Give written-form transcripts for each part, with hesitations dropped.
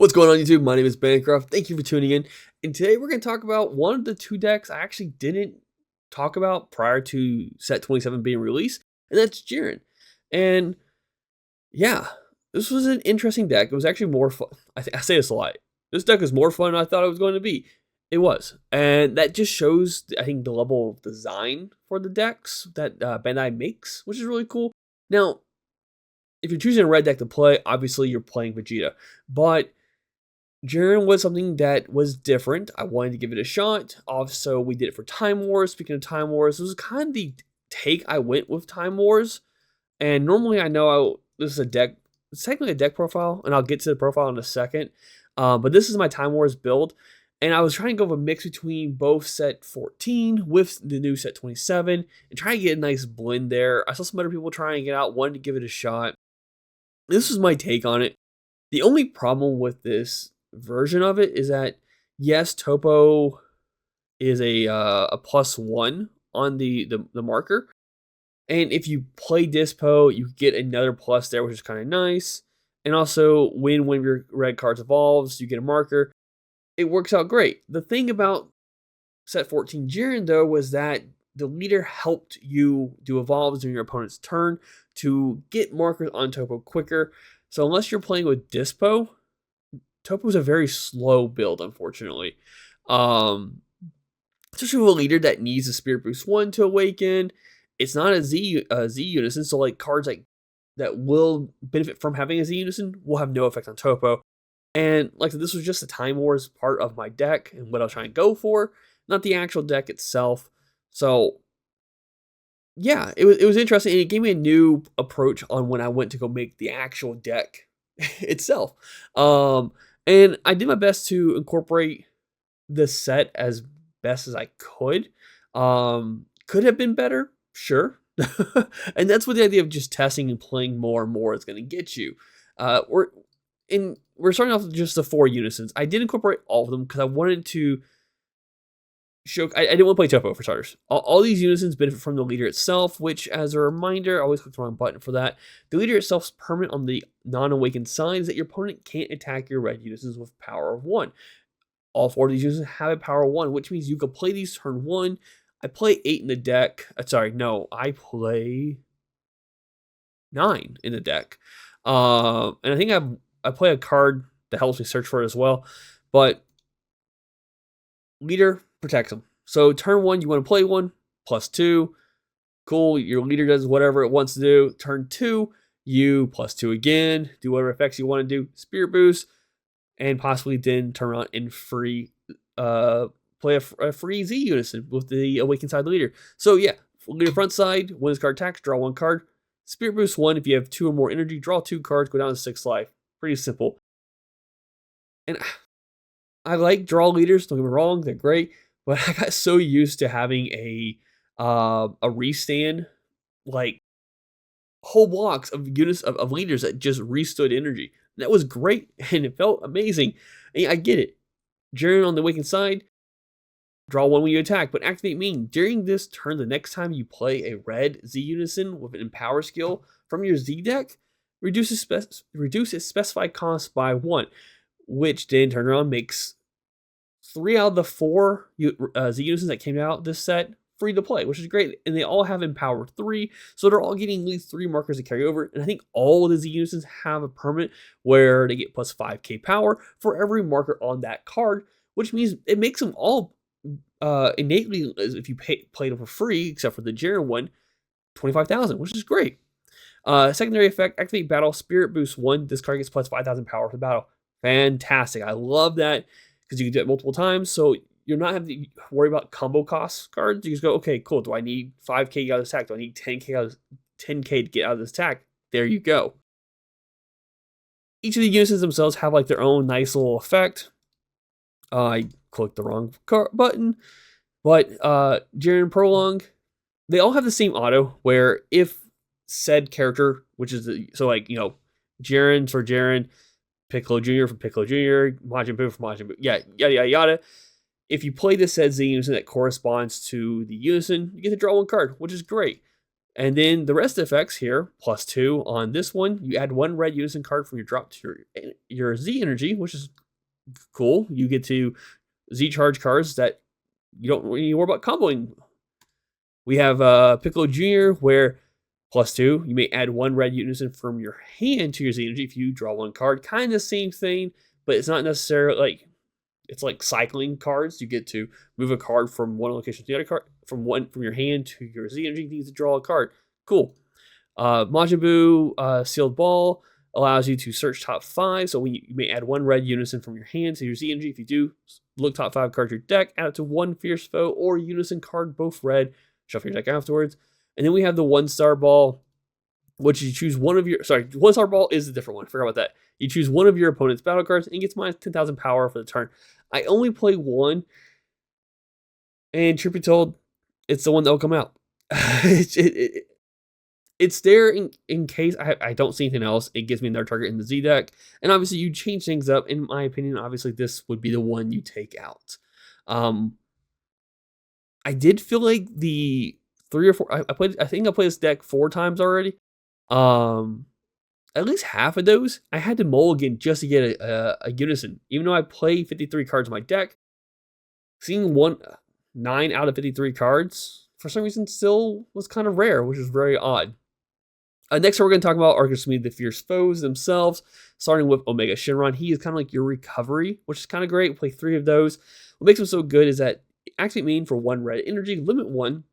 What's going on YouTube? My name is Bancroft. Thank you for tuning in. And today we're going to talk about one of the two decks I actually didn't talk about prior to set 27 being released, and that's Jiren. And yeah, this was an interesting deck. It was actually more fun. I say this a lot. This deck was more fun than I thought it was going to be. It was. And that just shows, I think, the level of design for the decks that Bandai makes, which is really cool. Now, if you're choosing a red deck to play, obviously you're playing Vegeta. But Jiren was something that was different. I wanted to give it a shot. Also, we did it for Time Wars. Speaking of Time Wars, this was kind of the take I went with Time Wars. And normally I know this is a deck, it's technically a deck profile, and I'll get to the profile in a second. But this is my Time Wars build. And I was trying to go with a mix between both set 14 with the new set 27 and try to get a nice blend there. I saw some other people trying it out, wanted to give it a shot. This was my take on it. The only problem with this version of it is that, yes, Topo is a +1 on the marker. And if you play Dispo, you get another plus there, which is kind of nice. And also, when one of your red cards evolves, you get a marker. It works out great. The thing about set 14 Jiren, though, was that the leader helped you do evolves during your opponent's turn to get markers on Topo quicker. So unless you're playing with Dispo, Topo is a very slow build, unfortunately. Especially with a leader that needs a Spirit Boost 1 to awaken. It's not a Z Unison, so like cards like that will benefit from having a Z Unison will have no effect on Topo. And like this was just the Time Wars part of my deck and what I was trying to go for, not the actual deck itself. So yeah, it was interesting, and it gave me a new approach on when I went to go make the actual deck itself. And I did my best to incorporate this set as best as I could. Could have been better, sure. And that's what the idea of just testing and playing more and more is going to get you. We're starting off with just the 4 unisons. I did incorporate all of them because I wanted to show. I didn't want to play Topo for starters. All these unisons benefit from the leader itself, which, as a reminder, I always click the wrong button for that. The leader itself is permanent on the non-awakened signs that your opponent can't attack your red unisons with power of 1. All 4 of these unisons have a power of 1, which means you could play these turn 1. I play 8 in the deck. I play 9 in the deck. And I think I play a card that helps me search for it as well. But leader protects them. So turn 1, you want to play 1, +2. Cool, your leader does whatever it wants to do. Turn 2, you +2 again. Do whatever effects you want to do. Spirit Boost. And possibly then turn around and play a free Z Unison with the Awakened side leader. So yeah, leader front side, when this card attacks, draw 1 card. Spirit Boost 1, if you have 2 or more energy, draw 2 cards, go down to 6 life. Pretty simple. And I like draw leaders, don't get me wrong, they're great, but I got so used to having a restand, like whole blocks of units of leaders that just restood energy. That was great, and it felt amazing. And I get it. Jiren on the Awakened side, draw 1 when you attack, but activate Mean. During this turn, the next time you play a red Z Unison with an Empower skill from your Z deck, reduce its specified cost by 1, which then turn around makes 3 out of the 4 Z Unisons that came out this set free to play, which is great. And they all have Empower 3, so they're all getting at least 3 markers to carry over. And I think all of the Z Unisons have a permanent where they get plus 5k power for every marker on that card, which means it makes them all innately, if you play them for free, except for the Jiren one, 25,000, which is great. Secondary effect, activate battle, Spirit Boost 1. This card gets plus 5,000 power for the battle. Fantastic. I love that because you can do it multiple times. So you're not having to worry about combo cost cards. You just go, okay, cool. Do I need 5k to get out of this attack? Do I need 10k to get out of this attack? There you go. Each of the unisons themselves have like their own nice little effect. I clicked the wrong button. But Jiren Prolong, they all have the same auto where if said character, which is Jiren for Jiren, Piccolo Jr. for Piccolo Jr., Majin Buu for Majin Buu, yada yada yada. If you play this said Z Unison that corresponds to the Unison, you get to draw 1 card, which is great. And then the rest of the effects here, +2 on this one. You add 1 red unison card from your drop to your Z energy, which is cool. You get to Z charge cards that you don't really worry about comboing. We have Piccolo Jr., where +2, you may add 1 red unison from your hand to your Z energy if you draw 1 card. Kind of the same thing, but it's not necessarily like, it's like cycling cards. You get to move a card from one location to the other card, from your hand to your Z energy. You need to draw a card. Cool. Majin Buu Sealed Ball allows you to search top 5. So you may add 1 red unison from your hand to your Z energy. If you do, look top 5 cards of your deck, add it to 1 Fierce Foe or unison card, both red. Shuffle your deck afterwards. And then we have the 1-star ball, which you choose one of your, 1-star ball is a different one. Forgot about that. You choose one of your opponent's battle cards and gets minus 10,000 power for the turn. I only play one, and truth be told, it's the one that will come out. It's there in case I don't see anything else. It gives me another target in the Z deck. And obviously, you change things up. In my opinion, obviously, this would be the one you take out. I did feel like the 3 or 4... I think I played this deck 4 times already. At least half of those, I had to mulligan just to get a unison. Even though I play 53 cards in my deck, seeing 9 out of 53 cards, for some reason, still was kind of rare, which is very odd. Next, we're going to talk about are going to be the Fierce Foes themselves, starting with Omega Shenron. He is kind of like your recovery, which is kind of great. Play 3 of those. What makes him so good is that activate main for 1 red energy, limit 1.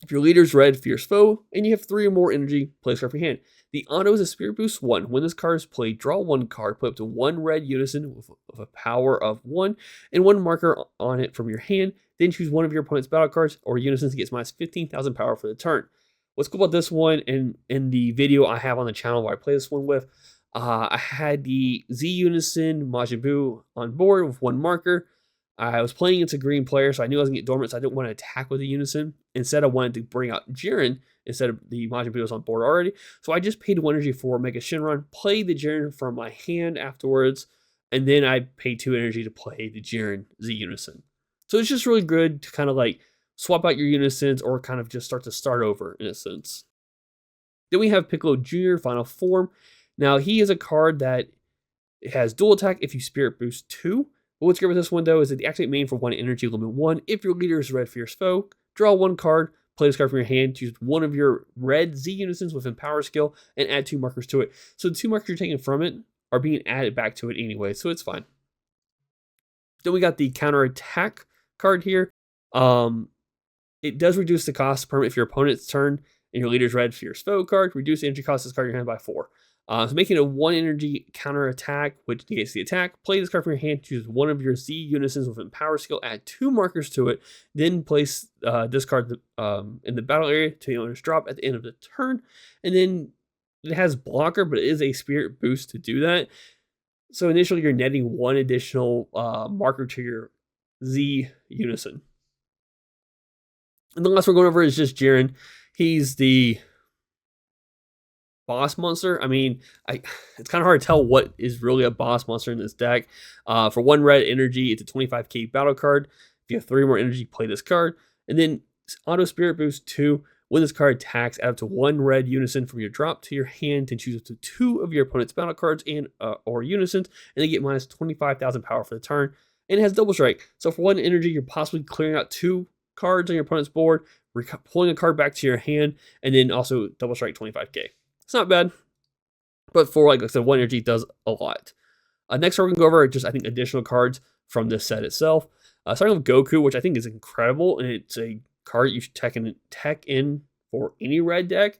If your leader's red Fierce Foe, and you have 3 or more energy, play this card for your hand. The auto is a Spirit Boost 1. When this card is played, draw 1 card, put up to 1 red unison with a power of 1, and 1 marker on it from your hand. Then choose one of your opponent's battle cards or unisons to get minus 15,000 power for the turn. What's cool about this one, and in the video I have on the channel where I play this one with, I had the Z Unison Majin Buu on board with 1 marker. I was playing against a green player, so I knew I was going to get dormant, so I didn't want to attack with the Unison. Instead, I wanted to bring out Jiren instead of the Majin Buu was on board already. So I just paid 1 energy for Mega Shenron, played the Jiren from my hand afterwards, and then I paid 2 energy to play the Jiren Z Unison. So it's just really good to kind of like swap out your Unisons or kind of just start over in a sense. Then we have Piccolo Jr. Final Form. Now, he is a card that has dual attack if you Spirit Boost 2. But what's great with this one, though, is that the activate main for 1 energy, limit 1. If your leader is red Fierce Foe, draw 1 card, play this card from your hand, choose one of your red Z Unisons with Empower skill, and add 2 markers to it. So the 2 markers you're taking from it are being added back to it anyway, so it's fine. Then we got the Counter Attack card here. It does reduce the cost permanent if your opponent's turn and your leader's red Fierce Foe card. Reduce the energy cost of this card in your hand by 4. So making a 1 energy counter attack, which negates the attack. Play this card from your hand, choose one of your Z Unisons with Empower skill, add 2 markers to it, then place this card in the battle area to the owner's drop at the end of the turn. And then it has blocker, but it is a Spirit Boost to do that. So initially you're netting 1 additional marker to your Z Unison. And the last we're going over is just Jiren. He's the boss monster. I mean, it's kind of hard to tell what is really a boss monster in this deck. For 1 red energy, it's a 25k battle card. If you have 3 more energy, play this card. And then Auto Spirit Boost 2. When this card attacks, add up to 1 red unison from your drop to your hand and choose up to 2 of your opponent's battle cards and or unisons, and they get minus 25,000 power for the turn. And it has double strike. So for 1 energy, you're possibly clearing out 2 cards on your opponent's board, pulling a card back to your hand, and then also double strike 25k. It's not bad, but for like I said, 1 energy does a lot. Next, we're going to go over just I think additional cards from this set itself. Starting with Goku, which I think is incredible, and it's a card you should tech in for any red deck.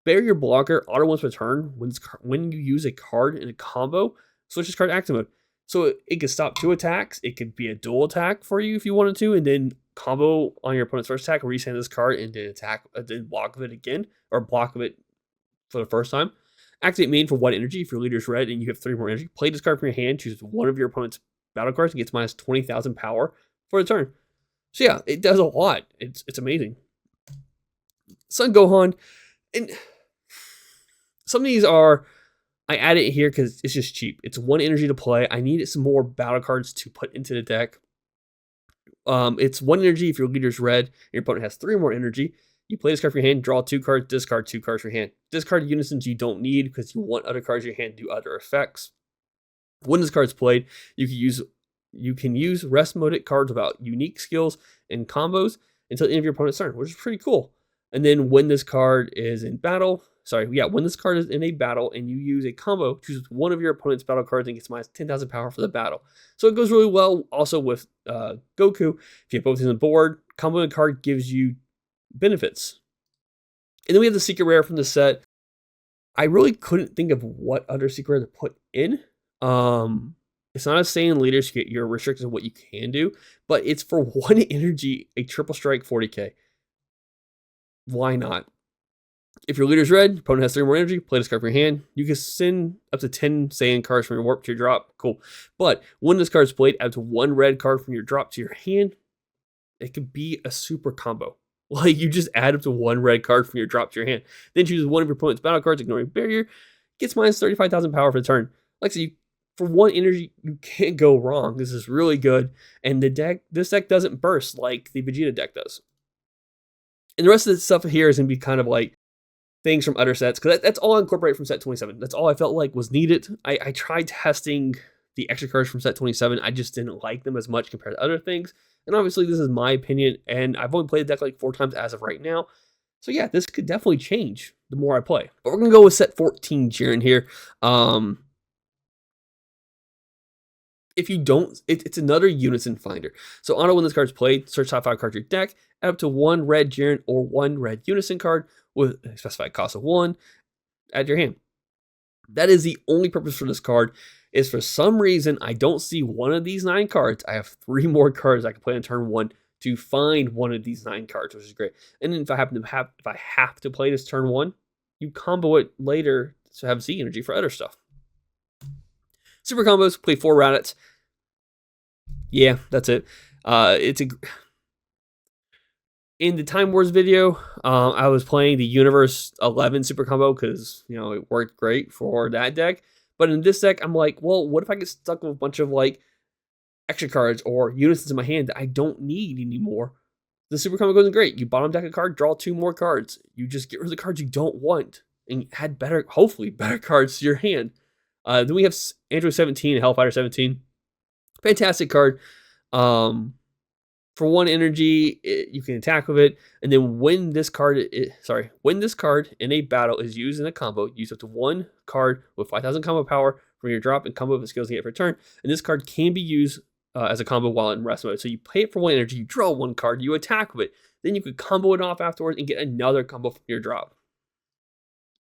Bury your blocker, auto once per turn. When you use a card in a combo, switch this card to active mode. So it could stop 2 attacks. It could be a dual attack for you if you wanted to, and then combo on your opponent's first attack, resend this card and then attack, then block of it again, or block of it for the first time. Activate main for 1 energy. If your leader's red and you have 3 more energy, play this card from your hand, choose one of your opponent's battle cards and gets minus 20,000 power for the turn. So yeah, it does a lot. It's amazing. Son Gohan, and some of these are, I added it here because it's just cheap. It's 1 energy to play. I needed some more battle cards to put into the deck. It's 1 energy if your leader's red and your opponent has 3 more energy. You play this card from your hand, draw 2 cards, discard 2 cards from your hand. Discard unisons you don't need because you want other cards in your hand to do other effects. When this card's played, you can use rest modic cards without unique skills and combos until the end of your opponent's turn, which is pretty cool. And then when this card is in battle, when this card is in a battle and you use a combo, choose one of your opponent's battle cards and gets minus 10,000 power for the battle. So it goes really well also with Goku. If you have both things on the board, combo the card gives you benefits. And then we have the secret rare from the set. I really couldn't think of what other secret rare to put in. It's not a Saiyan leader, so you're restricted to what you can do, but it's for 1 energy, a triple strike 40k. Why not? If your leader's red, your opponent has 3 more energy, play this card from your hand. You can send up to 10 Saiyan cards from your warp to your drop. Cool. But when this card's played, add to 1 red card from your drop to your hand. It could be a super combo. Like, you just add up to 1 red card from your drop to your hand. Then choose one of your opponent's battle cards, ignoring barrier. Gets minus 35,000 power for the turn. Like I said, for 1 energy, you can't go wrong. This is really good. And this deck doesn't burst like the Vegeta deck does. And the rest of the stuff here is going to be kind of like things from other sets, because that's all I incorporated from set 27. That's all I felt like was needed. I tried testing the extra cards from set 27. I just didn't like them as much compared to other things. And obviously, this is my opinion, and I've only played the deck like 4 times as of right now. So yeah, this could definitely change the more I play. But we're going to go with set 14 Jiren here. If you don't, it's another unison finder. So auto when this card's played, search top 5 cards of your deck, add up to 1 red Jiren or 1 red unison card with a specified cost of 1, add your hand. That is the only purpose for this card, is for some reason I don't see one of these 9 cards. I have 3 more cards I can play on turn 1 to find one of these 9 cards, which is great. And then if I have to play this turn 1, you combo it later to have Z energy for other stuff. Super combos, play 4 Raditz. Yeah, that's it. In the Time Wars video, I was playing the Universe 11 super combo because, it worked great for that deck. But in this deck, I'm like, well, what if I get stuck with a bunch of like extra cards or unisons in my hand that I don't need anymore? The super combo goes in great. You bottom deck a card, draw 2 more cards. You just get rid of the cards you don't want and add hopefully better cards to your hand. Then we have Android 17 and Hellfighter 17. Fantastic card. For 1 energy, you can attack with it, and then when this card in a battle is used in a combo, use up to 1 card with 5,000 combo power from your drop and combo with skills you get for turn. And this card can be used as a combo while in rest mode. So you play it for 1 energy, you draw 1 card, you attack with it, then you could combo it off afterwards and get another combo from your drop.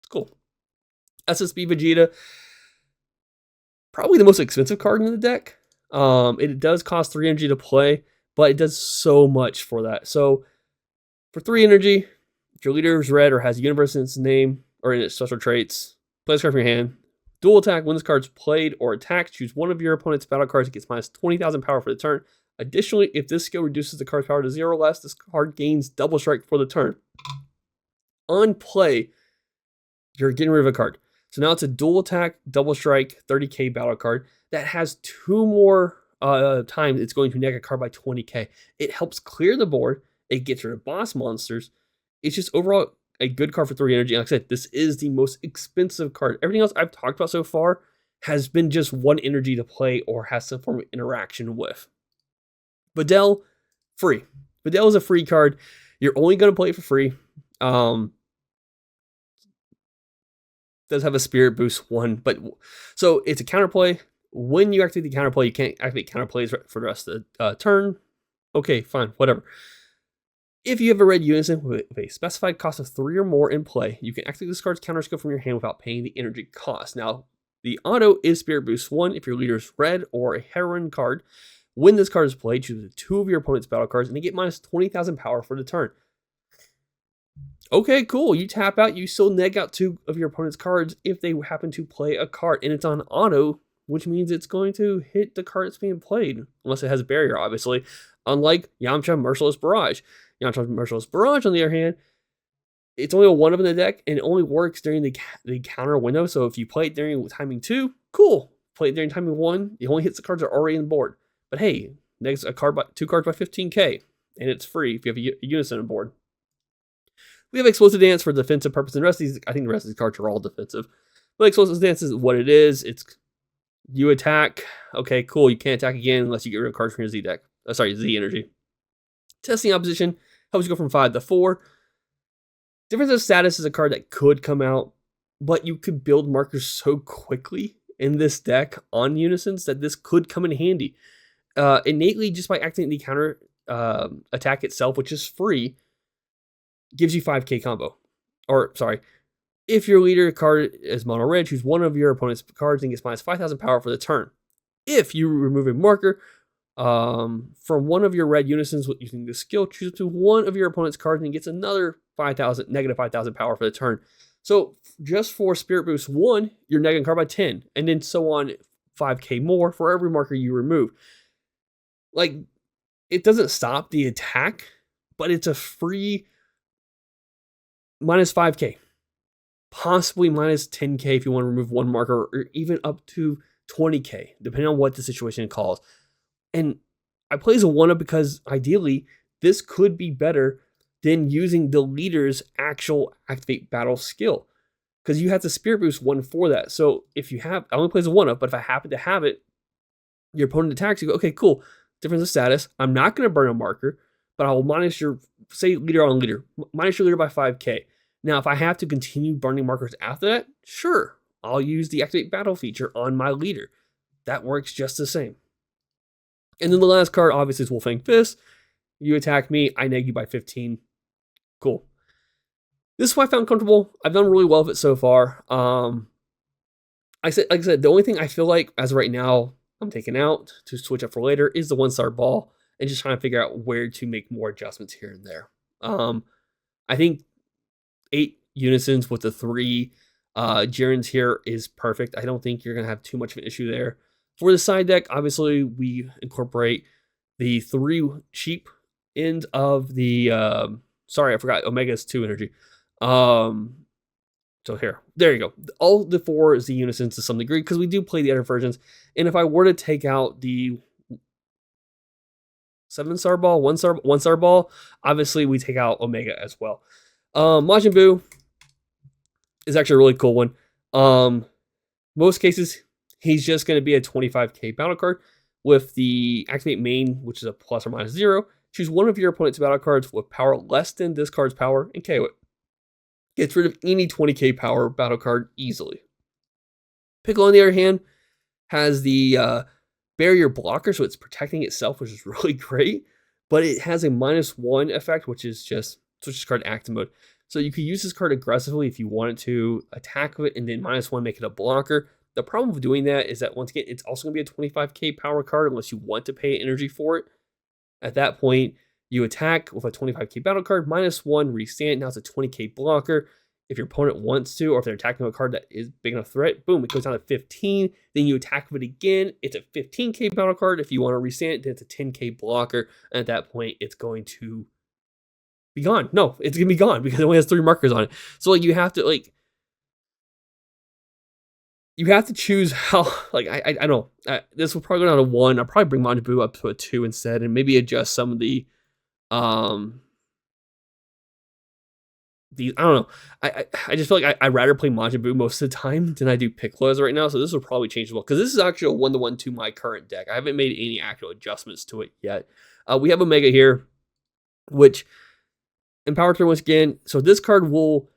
It's cool. SSB Vegeta, probably the most expensive card in the deck. It does cost 3 energy to play, but it does so much for that. So for 3 energy, if your leader is red or has a universe in its name or in its special traits, play this card from your hand. Dual attack, when this card's played or attacked, choose one of your opponent's battle cards. It gets minus 20,000 power for the turn. Additionally, if this skill reduces the card's power to 0 or less, this card gains double strike for the turn. On play, you're getting rid of a card. So now it's a dual attack, double strike, 30k battle card that has 2 more times it's going to neg a card by 20k. It helps clear the board. It gets rid of boss monsters. It's just overall a good card for 3 energy. Like I said, this is the most expensive card. Everything else I've talked about so far has been just 1 energy to play or has some form of interaction with. Videl, free. Videl is a free card. You're only going to play it for free. Does have a spirit boost 1, but so it's a counterplay. When you activate the counterplay, you can't activate counterplays for the rest of the turn. Okay, fine, whatever. If you have a red unison with a specified cost of 3 or more in play, you can activate this card's counter skill from your hand without paying the energy cost. Now, the auto is Spirit Boost 1 if your leader is red or a heroine card. When this card is played, choose 2 of your opponent's battle cards and they get minus 20,000 power for the turn. Okay, cool. You tap out, you still neg out 2 of your opponent's cards if they happen to play a card, and it's on auto, which means it's going to hit the card that's being played, unless it has a barrier, obviously. Unlike Yamcha Merciless Barrage. Yamcha Merciless Barrage, on the other hand, it's only a 1 of in the deck, and it only works during the counter window. So if you play it during timing 2, cool. Play it during timing 1, it only hits the cards that are already on the board. But hey, next 2 cards by 15k, and it's free if you have a unison on board. We have Explosive Dance for defensive purpose, and the rest of these, I think the rest of these cards are all defensive. But Explosive Dance is what it is. It's you attack. Okay, cool. You can't attack again unless you get rid of cards from your Z deck. Z energy. Testing Opposition helps you go from 5 to 4. Difference of Status is a card that could come out, but you could build markers so quickly in this deck on Unisons that this could come in handy. Innately, just by activating the counter attack itself, which is free, gives you 5k combo. Or, sorry, if your leader card is mono red, choose one of your opponent's cards and gets minus 5,000 power for the turn. If you remove a marker from one of your red Unisons using this skill, choose up to one of your opponent's cards and gets another negative 5,000 power for the turn. So just for Spirit Boost 1, you're negating card by 10, and then so on 5k more for every marker you remove. Like, it doesn't stop the attack, but it's a free minus 5k. Possibly minus 10k if you want to remove one marker, or even up to 20k, depending on what the situation calls. And I play as a 1-up because ideally, this could be better than using the leader's actual activate battle skill. Because you have to Spirit Boost 1 for that. So if you have, I only play as a 1-up, but if I happen to have it, your opponent attacks, you go, okay, cool. Difference of status. I'm not going to burn a marker, but I will minus your, say, leader on leader. Minus your leader by 5k. Now, if I have to continue burning markers after that, sure, I'll use the activate battle feature on my leader. That works just the same. And then the last card, obviously, is Wolfang Fist. You attack me, I neg you by 15. Cool. This is what I found comfortable. I've done really well with it so far. Like I said, the only thing I feel like, as of right now, I'm taking out to switch up for later is the 1-star ball, and just trying to figure out where to make more adjustments here and there. I think 8 Unisons with the 3 Jirens here is perfect. I don't think you're going to have too much of an issue there. For the side deck, obviously, we incorporate the 3 cheap end of the... sorry, I forgot. Omega's 2 energy. So here. There you go. All the 4 Z Unisons to some degree, because we do play the other versions. And if I were to take out the 7-star ball, 1-star ball, obviously we take out Omega as well. Majin Buu is actually a really cool one. Most cases, he's just going to be a 25k battle card with the activate main, which is a plus or minus 0. Choose one of your opponent's battle cards with power less than this card's power and KO it. Gets rid of any 20k power battle card easily. Piccolo, on the other hand, has the barrier blocker, so it's protecting itself, which is really great. But it has a -1 effect, which is just switch this card to active mode. So you could use this card aggressively if you wanted to attack with it and then -1 make it a blocker. The problem with doing that is that, once again, it's also going to be a 25k power card unless you want to pay energy for it. At that point, you attack with a 25k battle card, -1, restand. Now it's a 20k blocker. If your opponent wants to, or if they're attacking a card that is big enough threat, boom, it goes down to 15. Then you attack with it again. It's a 15k battle card. If you want to restand it, then it's a 10k blocker. And at that point, it's going to be gone. No, it's going to be gone because it only has 3 markers on it. So like, you have to choose how, I don't know. This will probably go down to 1. I'll probably bring Majin Buu up to a 2 instead, and maybe adjust some of the, I don't know. I just feel like I'd rather play Majin Buu most of the time than I do Piccolo's right now. So this will probably change as well, because this is actually a 1-to-1 to my current deck. I haven't made any actual adjustments to it yet. We have Omega here, which in Power 3 once again. So this card will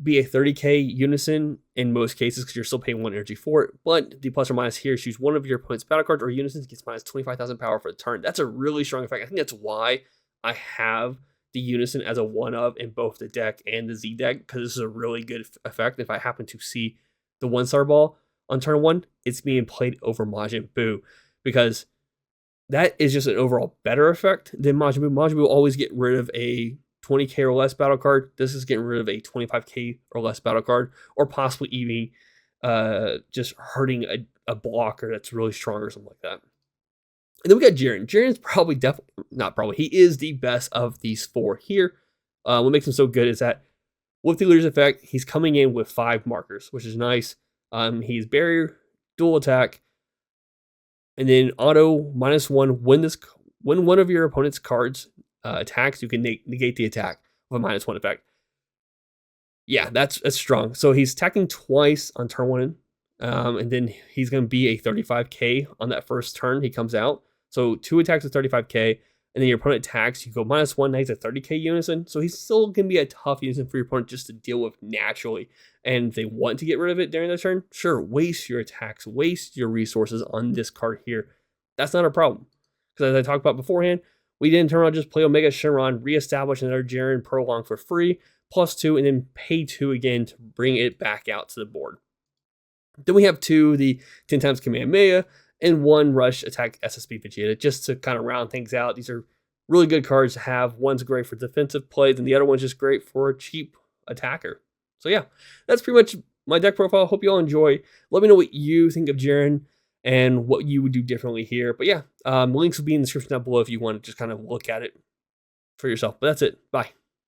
be a 30k unison in most cases because you're still paying 1 energy for it. But the plus or minus here, choose one of your opponent's battle cards or unisons, gets minus 25,000 power for the turn. That's a really strong effect. I think that's why I have the unison as a 1-of in both the deck and the Z deck, because this is a really good effect. If I happen to see the 1-star ball on turn 1, it's being played over Majin Buu, because that is just an overall better effect than Majin Buu. Majin Buu will always get rid of a 20k or less battle card. This is getting rid of a 25k or less battle card, or possibly even just hurting a blocker that's really strong or something like that. And then we got Jiren. Jiren's he is the best of these 4 here. What makes him so good is that with the leader's effect, he's coming in with 5 markers, which is nice. He's barrier, dual attack, and then auto -1. When one of your opponent's cards attacks, you can negate the attack with a -1 effect. Yeah, that's strong. So he's attacking twice on turn one, and then he's going to be a 35k on that first turn he comes out. So 2 attacks at 35k, and then your opponent attacks, you go -1, now he's at 30k unison. So he's still going to be a tough unison for your opponent just to deal with naturally. And if they want to get rid of it during their turn, sure, waste your attacks, waste your resources on this card here. That's not a problem. Because as I talked about beforehand, we didn't turn around just play Omega Shenron, reestablish another Jiren Prolong for free, +2, and then pay 2 again to bring it back out to the board. Then we have 2, the 10 times Kamehameha, and 1 Rush Attack SSB Vegeta, just to kind of round things out. These are really good cards to have. One's great for defensive plays, and the other one's just great for a cheap attacker. So yeah, that's pretty much my deck profile. Hope you all enjoy. Let me know what you think of Jiren and what you would do differently here. But yeah, links will be in the description down below if you want to just kind of look at it for yourself. But that's it. Bye.